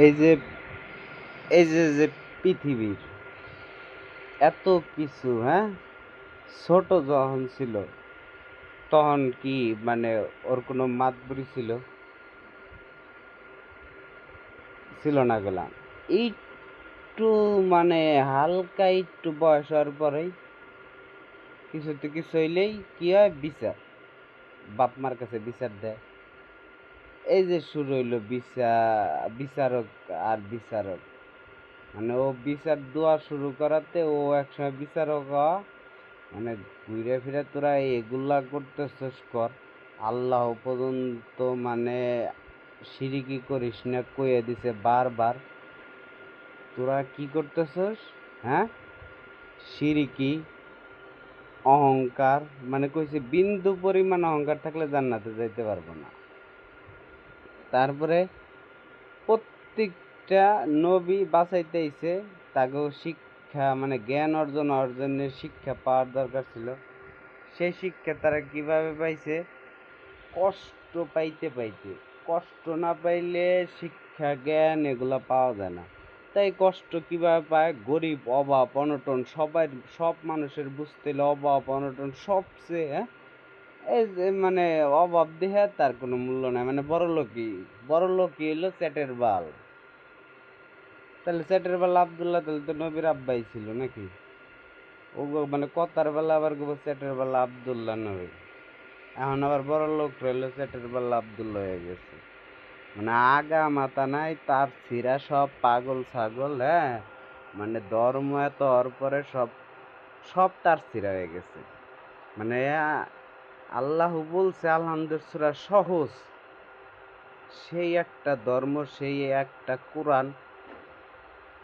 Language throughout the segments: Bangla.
এই যে এই যে পৃথিবীর এত কিছু, হ্যাঁ, ছোট যখন ছিল তখন কি মানে ওর কোনো মাতবরি ছিল না গেলাম একটু, মানে হালকা একটু বয়স হওয়ার পরেই কিছুতে কিছু হইলেই কি হয়, বিচার, বাপ মার কাছে বিচার দেয়। এই যে শুরু হইলো বিচারক আর বিচারক, মানে ও বিচার দেওয়া শুরু করাতে ও একসময় বিচারক হওয়া, মানে ঘুরে ফিরে তোরা এগুলা করতেছস কর, আল্লাহ পর্যন্ত মানে সিরিকি করিস না কইয়ে দিছে বারবার। তোরা কি করতেছস? হ্যাঁ, সিরিকি, অহংকার, মানে কইছে বিন্দু পরিমাণ অহংকার থাকলে জান্নাতে যাইতে পারবো না। তারপরে প্রত্যেকটা নবী বাঁচাইতেইছে, তাকেও শিক্ষা মানে জ্ঞান অর্জনের শিক্ষা পাওয়ার দরকার ছিল। সেই শিক্ষা তারা কিভাবে পাইছে? কষ্ট পাইতে পাইতে। কষ্ট না পাইলে শিক্ষা জ্ঞান এগুলা পাওয়া যায় না। তাই কষ্ট কিভাবে পায়? গরিব, অভাব, অনটন, সব মানুষের বুঝতে হলে অভাব অনটন সবচেয়ে, হ্যাঁ, এই যে মানে অভাব দেহে তার কোনো মূল্য নাই, মানে বড় লোকই হইলো চ্যাটের বাল। তাহলে চ্যাটের বাল আব্দুল্লাহ তাহলে তো নবীর আব্বাই ছিল নাকি? ও মানে কথার বেলা আবার চ্যাটের বেলা আব্দুল্লাহ নবী, এখন আবার বড় লোক রইলো চ্যাটের বেলা আব্দুল্লাহ হয়ে গেছে। মানে আগা মাথা নাই তার, ছিঁড়া সব পাগল ছাগল, হ্যাঁ, মানে ধর্ম এত হওয়ার পরে সব সব তার ছিঁড়া হয়ে গেছে। মানে আল্লাহ বলছে আলহামদুলিল্লাহ সূরা সহজ, সেই একটা ধর্ম, সেই একটা কোরআন,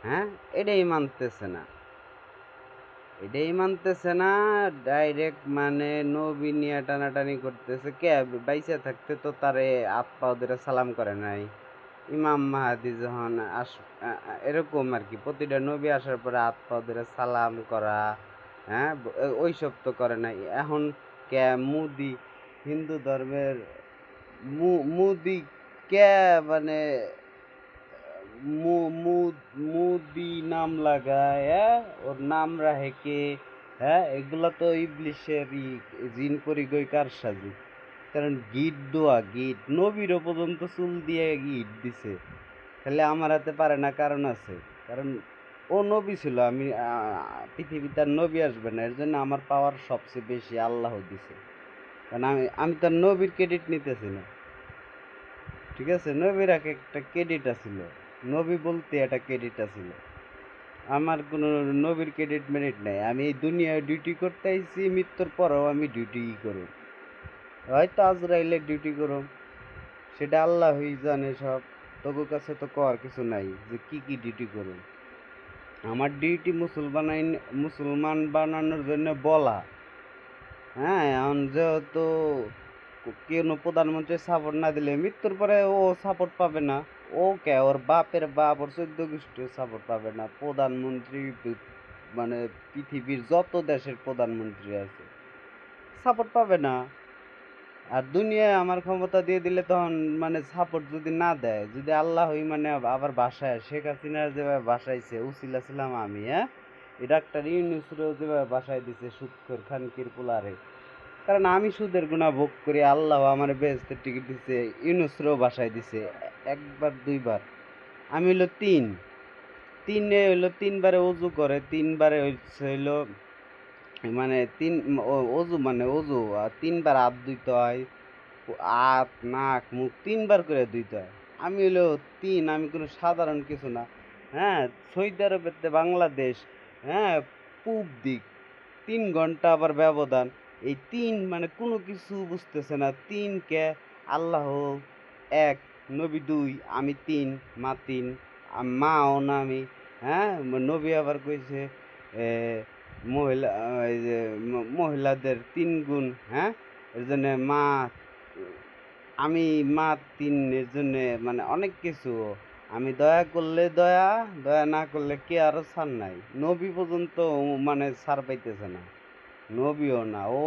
হ্যাঁ, এটাই মানতেছে না, এটাই মানতেছে না। ডাইরেক্ট মানে নবী নিয়ে টানাটানি করতেছে। কে বাইসে থাকতে তো তারে হাত পা ধরে সালাম করে নাই? ইমাম মাহাদি যখন এরকম আর কি, প্রতিটা নবী আসার পরে হাত পা ধরে সালাম করা, হ্যাঁ, ওইসব তো করে নাই। এখন কে মুদি হিন্দু ধর্মের মুদি কে মানে মুদি নাম লাগায়, হ্যাঁ, ওর নাম রাহে কে? হ্যাঁ, এগুলা তো ইবলিশের জিন করি গই কার সাজি। কারণ গিট দোয়া, গিট নবীরও পর্যন্ত চুল দিয়ে গিট দিছে, তাহলে আমার হাতে পারে না, কারণ আছে। কারণ ও নবী ছিল, আমি পৃথিবীতে আর নবী আসবে না, এর জন্য আমার পাওয়ার সবচেয়ে বেশি আল্লাহ দিছে। কারণ আমি আমি তার নবীর ক্রেডিট নিতেছি না, ঠিক আছে? নবীর এক একটা ক্রেডিট আছিল, নবী বলতে একটা ক্রেডিট আছিল। আমার কোনো নবীর ক্রেডিট মেরিট নাই। আমি এই দুনিয়ায় ডিউটি করতে আইছি, মৃত্যুর পরেও আমি ডিউটিই করব। হয়তো আজরাইলের ডিউটি করব, সেটা আল্লাহই জানে সব। তোর কাছে তো কর কিছু নাই যে কি কি ডিউটি করব। আমার ডিউটি মুসলমান বানানোর জন্য বলা, হ্যাঁ। এখন যেহেতু কোনো প্রধানমন্ত্রী সাপোর্ট না দিলে মৃত্যুর পরে ও সাপোর্ট পাবে না। ও কে, ওর বাপের বাপ, ওর 14 গোষ্ঠীও সাপোর্ট পাবে না। প্রধানমন্ত্রী মানে পৃথিবীর যত দেশের প্রধানমন্ত্রী আছে সাপোর্ট পাবে না। আর দুনিয়ায় আমার ক্ষমতা দিয়ে দিলে তখন মানে সাপোর্ট যদি না দেয়, যদি আল্লাহই মানে আবার বাসায় শেখ হাসিনার যেভাবে বাসাইছে, উসিলা ছিলাম আমি, হ্যাঁ, এই ডাক্তার ইউনূসেরও যেভাবে বাসায় দিছে সুদখোর খানকির পোলারে। কারণ আমি সুদের গুণা ভোগ করি, আল্লাহ আমার বেহেশতের টিকিট দিছে, ইউনূসেরও বাসায় দিছে একবার দুইবার। আমি হইলো তিনে হইলো তিনবারে অজু করে, তিনবারে হইলো মানে অজু মানে অজু, আর তিনবার হাত ধুইতে হয়, হাত নাক মুখ তিনবার করে ধুইতে হয়। আমি হইলো আমি কোনো সাধারণ কিছু না, হ্যাঁ। সৌদি আরবের বাংলাদেশ, হ্যাঁ, পূব দিক, 3 ঘন্টা আবার ব্যবধান। এই মানে কোনো কিছু বুঝতেছে না। কে আল্লাহ এক, নবী দুই, আমি তিন, মা তিন, মাও না আমি, হ্যাঁ। নবী আবার কইছে মহিলা, এই যে মহিলাদের 3 গুণ, হ্যাঁ, এর জন্য মা, আমি মা তিন, এর জন্য মানে অনেক কিছু। আমি দয়া করলে দয়া, দয়া না করলে কে আরো ছাড় নাই। নবী পর্যন্ত মানে ছাড় পাইতেছে না, নবীও না। ও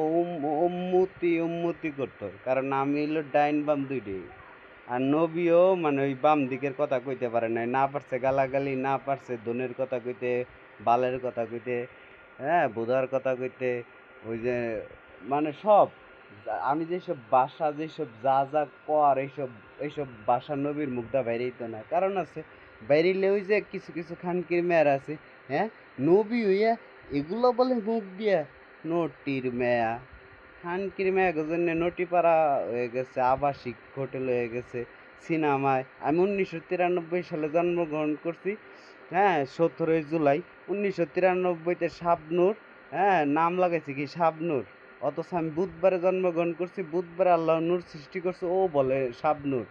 উম্মতি উম্মতি করতো, কারণ আমি হইলো ডাইন বাম দুইটাই। আর নবীও মানে ওই বাম দিকের কথা কইতে পারে নাই, না পারছে গালাগালি, না পারছে দনের কথা কইতে, বালের কথা কইতে, হ্যাঁ বুধার কথা কইতে, ওই যে মানে সব আমি যেসব ভাষা যেসব যা যা কর এইসব এইসব ভাষা নবীর মুখটা বাইরেইতো না, কারণ আছে বাইরেলে ওই যে কিছু কিছু খানকির মেয়ের আছে, হ্যাঁ নবী হইয়া এগুলো বলে মুখ দিয়া, নটির মেয়া খানকির মেয়ের জন্য নটিপাড়া হয়ে গেছে, আবাসিক হোটেল হয়ে গেছে, সিনেমায়। আমি 1993 সালে জন্মগ্রহণ করছি, হ্যাঁ 17 জুলাই 1993-তে শাবনূর, হ্যাঁ নাম লাগাইছি কি শাবনূর, অথচ আমি বুধবারে জন্মগ্রহণ করছি, বুধবারে আল্লাহ নূর সৃষ্টি করছে, ও বলে শাবনূর।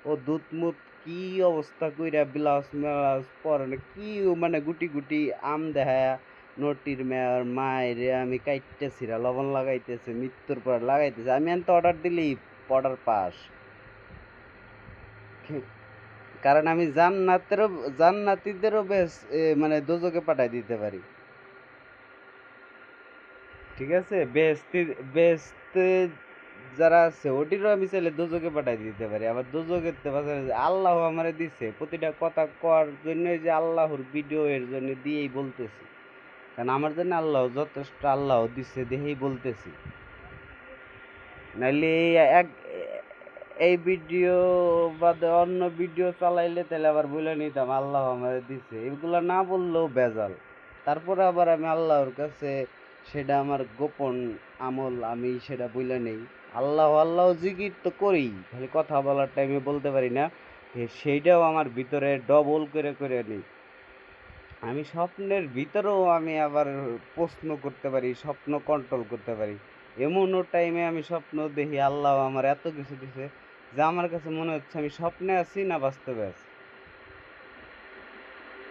ও দুধ মুধ কি অবস্থা কইরা ব্লাউজ মেলাউজ পরে কি মানে গুটি গুটি আম দেখায়া নটির মেয়র মায়ের আমি কাইটতেছিরা লবণ লাগাইতেছে, মৃত্যুর পর লাগাইতেছে, আমি এত অর্ডার দিলেই অর্ডার পাস। কারণ আমি জান্নাতীদেরও বেশ মানে দোজকে পাঠাই দিতে পারি, ঠিক আছে, বেহেশতে যারা আছে ওটিরও আমি চাইলে দোজকে পাঠাই দিতে পারি, আবার দোজকের আল্লাহ আমারে দিছে প্রতিটা কথা কর জন্য, যে আল্লাহর ভিডিও এর জন্য দিয়েই বলতেছি, কারণ আমার জন্য আল্লাহ যথেষ্ট, আল্লাহ দিচ্ছে দেখেই বলতেছি। নাইলে এক এই ভিডিও বাদে অন্য ভিডিও চালাইলে তাহলে আবার বলে নিতাম আল্লাহ আমাদের দিছে, এগুলো না বললেও বেজাল। তারপরে আবার আমি আল্লাহর কাছে সেটা আমার গোপন আমল, আমি সেটা বলে নেই। আল্লাহ আল্লাহ জিকির তো করি, খালি কথা বলার টাইমে বলতে পারি না, সেইটাও আমার ভিতরে ডবল করে করে নেই। আমি স্বপ্নের ভিতরেও আমি আবার প্রশ্ন করতে পারি, স্বপ্ন কন্ট্রোল করতে পারি। এমনও টাইমে আমি স্বপ্ন দেখি আল্লাহ আমার এত কিছু দিছে যে আমার কাছে মনে হচ্ছে আমি স্বপ্নে আছি না বাস্তবে আছি।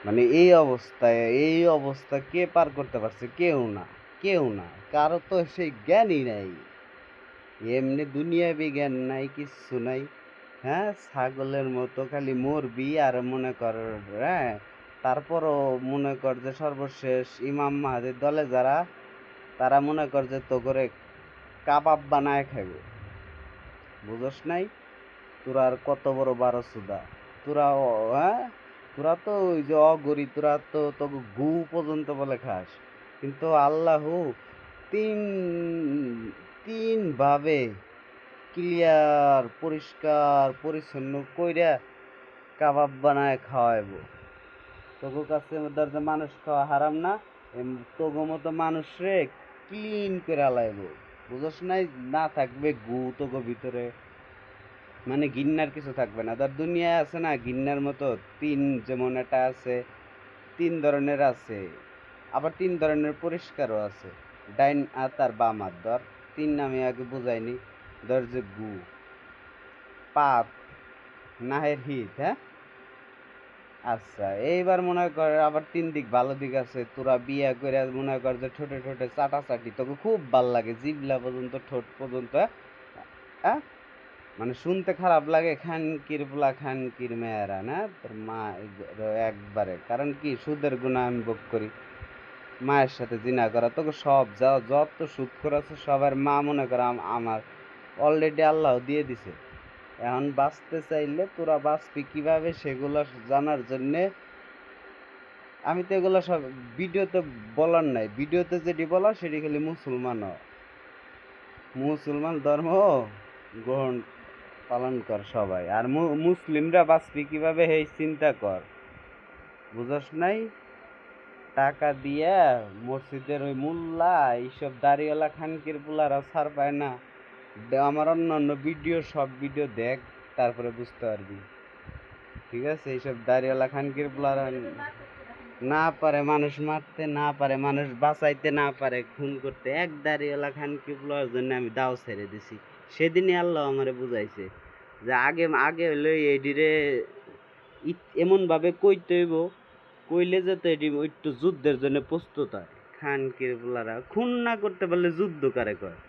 মানে এই অবস্থা কে পার করতে পারছে? কেউ না, কেউ না, কারো তো সেই জ্ঞানই নাই, এমনি দুনিয়াবি জ্ঞান নাই, কিচ্ছু নাই। হ্যাঁ ছাগলের মতো খালি মরবি আর মনে কর, হ্যাঁ তারপরও মনে কর যে সর্বশেষ ইমাম মাহাদির দলে যারা, তারা মনে কর যে তো করে কাবাব বানায় খাবে, বুঝস নাই? তোরা আর কত বড় বারো সুদা, তোরা হ্যাঁ তোরা তো ওই যে অগরি, তোরা তো তোকে গু পর্যন্ত বলে খাস, কিন্তু আল্লাহ তিন তিন ভাবে ক্লিয়ার পরিষ্কার পরিচ্ছন্ন কইরা কাবাব বানায় খাওয়াইবো। তোগো কাছে ধর যে মানুষ খাওয়া হারাম না, তোগো মতো মানুষ রে ক্লিন করে আলাইবো, বুঝস নাই? না থাকবে গু তোগো ভিতরে, মানে গিন্নার কিছু থাকবে না। ধর দুনিয়ায় আছে না গিন্নার মতো তিন, যেমন এটা আছে, তিন ধরনের আছে, আবার তিন ধরনের পরিষ্কারও আছে, ডাইন হাত আর বাম হাত। ধর তিন আমি আগে বুঝাইনি, ধর যে গু, পাত, নাহের হিত, হ্যাঁ আচ্ছা এইবার মনে কর আবার তিন দিক ভালো দিক আছে, তোরা বিয়া করে মনে কর যে ঠোঁটে ঠোঁটে চাটাচাটি তোকে খুব ভাল লাগে, জিবলা পর্যন্ত ঠোঁট পর্যন্ত, হ্যাঁ মানে শুনতে খারাপ লাগে, খানকির পোলা খানকির মেয়েরা না তোর মা একবারে, কারণ কি সুদের গুণা আমি ভোগ করি, মায়ের সাথে জিনা করা, তোকে সব যা যত সুদ করেছে সবার মা মনে কর আমার অলরেডি আল্লাহ দিয়ে দিছে। এখন বাঁচতে চাইলে তোরা বাঁচবি কিভাবে সেগুলো জানার জন্যে আমি তো এগুলো সব ভিডিওতে বলার নাই, ভিডিওতে যেটি বলা সেটি খালি মুসলমান মুসলমান ধর্ম গ্রহণ পালন কর সবাই, আর মুসলিমরা বাঁচবি কিভাবে এই চিন্তা কর, বুঝস নাই? টাকা দিয়া মসজিদের ওই মোল্লা এইসব দাড়িওয়ালা খানকির পোলারা ছাড় পায় না, আমার অন্য অন্য ভিডিও সব ভিডিও দেখ, তারপরে বুঝতে পারবি, ঠিক আছে? এইসব দাড়িওয়ালা খানকির পোলারা না পারে মানুষ মারতে, না পারে মানুষ বাঁচাইতে, না পারে খুন করতে, এক দাড়িওয়ালা খানকি পোলার জন্য আমি দাও ছেড়ে দিছি। সেদিনই আল্লাহ আমারে বুঝাইছে যে আগে আগে হইলো এডিরে এমন ভাবে কইতে হইব, কইলে যাতে এটি একটু যুদ্ধের জন্য প্রস্তুত হয়। খানকির পোলারা খুন না করতে পারলে যুদ্ধ কারে কয়?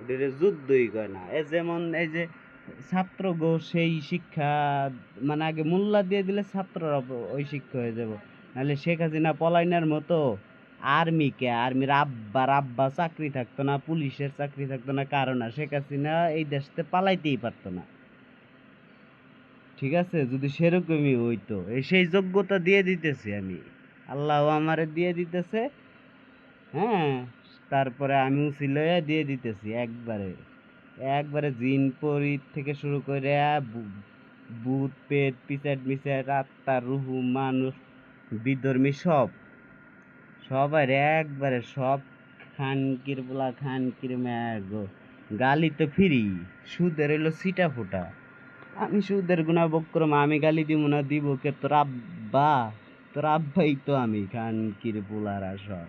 এটিরে যুদ্ধই কয় না। এ যেমন এই যে ছাত্র গো সেই শিক্ষা, মানে আগে মোল্লা দিয়ে দিলে ছাত্ররা ওই শিক্ষা হয়ে যাব, নাহলে শেখ হাসিনা পলাইনার মতো আর্মিকে, আর্মির আব্বা চাকরি থাকতো না, পুলিশের চাকরি থাকতো না, কারণ শেখ হাসিনা এই দেশতে পালাইতেই পারতো না, ঠিক আছে, যদি সেরকমই হইতো সেই যোগ্যতা দিয়ে দিতেছি আমি, আল্লাহ আমারে দিয়ে দিতেছে। হ্যাঁ, তারপরে আমি উছিলইয়া দিয়ে দিতেছি একবারে, একবারে জিন পরি থেকে শুরু করে ভূত পেট পিসাট মিসাট আত্মা রুহু মানুষ বিধর্মী সব সবার একবারে সব। খানকির পোলা খানকির ম্যাগো গালি তো ফিরি, সুদের হইলো সিটা ফোটা। আমি সুদের গুণা বক্রম, আমি গালি দিব না, দিব কে? তোর আব্বা, তোর আব্বাই তো আমি। খানকির পোলারা সব,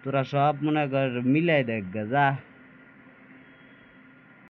তোরা সব মনে কর মিলাই দেখ গা, যা।